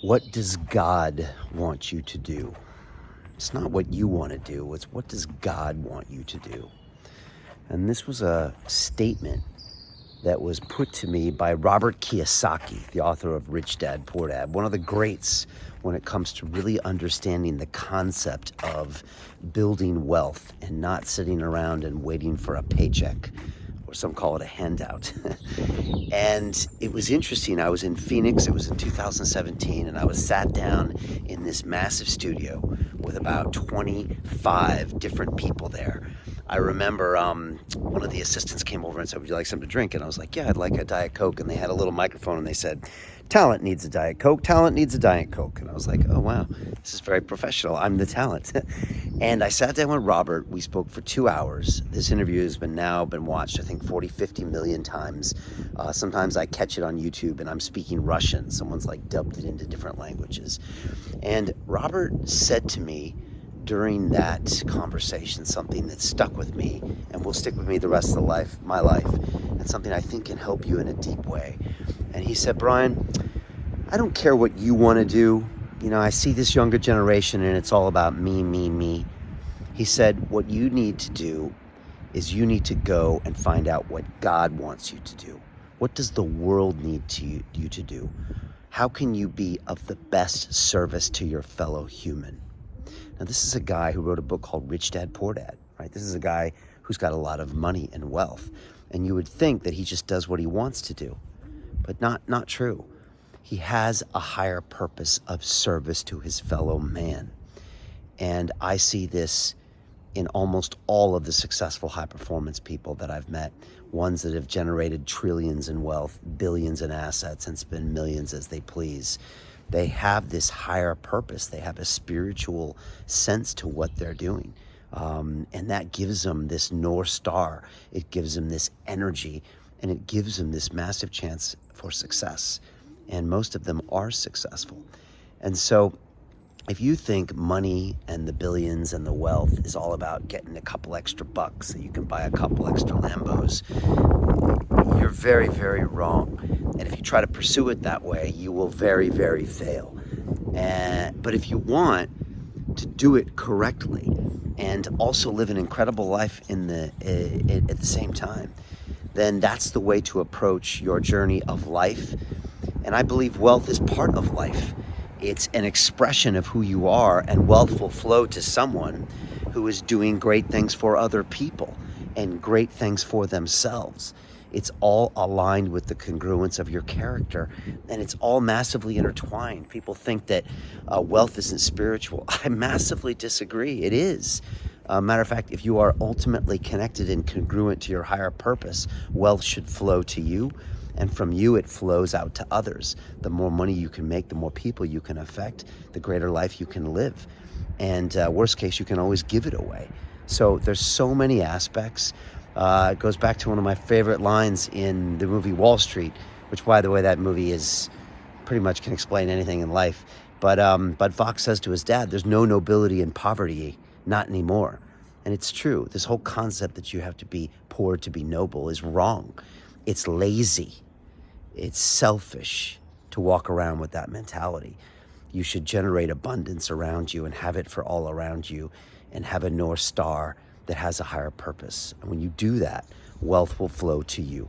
What does God want you to do? It's not what you want to do, it's what does God want you to do? And this was a statement that was put to me by Robert Kiyosaki, the author of Rich Dad, Poor Dad, one of the greats when it comes to really understanding the concept of building wealth and not sitting around and waiting for a paycheck, or some call it a handout. And it was interesting. I was in Phoenix, it was in 2017, and I was sat down in this massive studio with about 25 different people there. I remember one of the assistants came over and said, "Would you like something to drink?" And I was like, "Yeah, I'd like a Diet Coke." And they had a little microphone and they said, "Talent needs a Diet Coke. Talent needs a Diet Coke." And I was like, "Oh, wow, this is very professional. I'm the talent." And I sat down with Robert. We spoke for 2 hours. This interview has now been watched, I think, 40, 50 million times. Sometimes I catch it on YouTube and I'm speaking Russian. Someone's like dubbed it into different languages. And Robert said to me during that conversation something that stuck with me and will stick with me the rest of my life, and something I think can help you in a deep way. And he said, "Brian, I don't care what you want to do. I see this younger generation and it's all about me, me, me." He said, "What you need to do is you need to go and find out what God wants you to do. What does the world need you to do? How can you be of the best service to your fellow human?" Now, this is a guy who wrote a book called Rich Dad, Poor Dad, right? This is a guy who's got a lot of money and wealth. And you would think that he just does what he wants to do, but not true. He has a higher purpose of service to his fellow man. And I see this in almost all of the successful high performance people that I've met, ones that have generated trillions in wealth, billions in assets, and spend millions as they please. They have this higher purpose. They have a spiritual sense to what they're doing. And that gives them this North Star. It gives them this energy, and it gives them this massive chance for success. And most of them are successful. And so if you think money and the billions and the wealth is all about getting a couple extra bucks so you can buy a couple extra Lambos, you're very, very wrong. And if you try to pursue it that way, you will very, very fail. But if you want to do it correctly and also live an incredible life at the same time, then that's the way to approach your journey of life. And I believe wealth is part of life. It's an expression of who you are, and wealth will flow to someone who is doing great things for other people and great things for themselves. It's all aligned with the congruence of your character, and it's all massively intertwined. People think that wealth isn't spiritual. I massively disagree. It is. Matter of fact, if you are ultimately connected and congruent to your higher purpose, wealth should flow to you. And from you, it flows out to others. The more money you can make, the more people you can affect, the greater life you can live. And worst case, you can always give it away. So there's so many aspects. It goes back to one of my favorite lines in the movie Wall Street, which, by the way, that movie is pretty much can explain anything in life. But Bud Fox says to his dad, "There's no nobility in poverty, not anymore." And it's true. This whole concept that you have to be poor to be noble is wrong. It's lazy. It's selfish to walk around with that mentality. You should generate abundance around you and have it for all around you, and have a North Star that has a higher purpose. And when you do that, wealth will flow to you.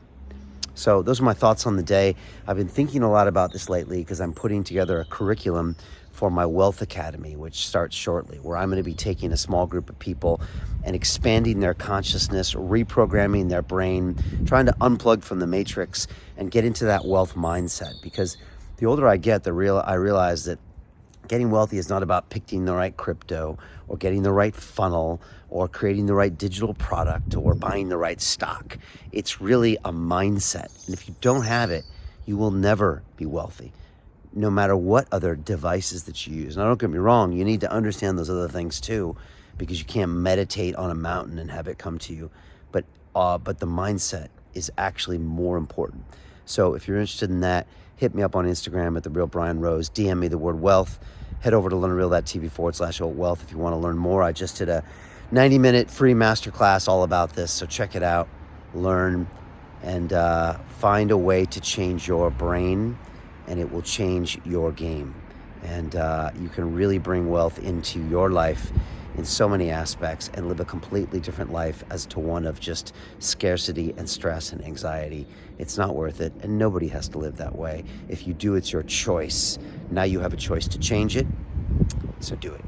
So those are my thoughts on the day. I've been thinking a lot about this lately because I'm putting together a curriculum for my Wealth Academy, which starts shortly, where I'm going to be taking a small group of people and expanding their consciousness, reprogramming their brain, trying to unplug from the matrix and get into that wealth mindset. Because the older I get, I realize that getting wealthy is not about picking the right crypto or getting the right funnel or creating the right digital product or buying the right stock. It's really a mindset. And if you don't have it, you will never be wealthy, no matter what other devices that you use. Now, don't get me wrong, you need to understand those other things too, because you can't meditate on a mountain and have it come to you. But the mindset is actually more important. So if you're interested in that, hit me up on Instagram at @TheRealBrianRose. DM me the word wealth. Head over to learnreal.tv/wealth if you want to learn more. I just did a 90-minute free masterclass all about this. So check it out, learn, and find a way to change your brain, and it will change your game. And you can really bring wealth into your life in so many aspects and live a completely different life as to one of just scarcity and stress and anxiety. It's not worth it, and nobody has to live that way. If you do, it's your choice. Now you have a choice to change it, so do it.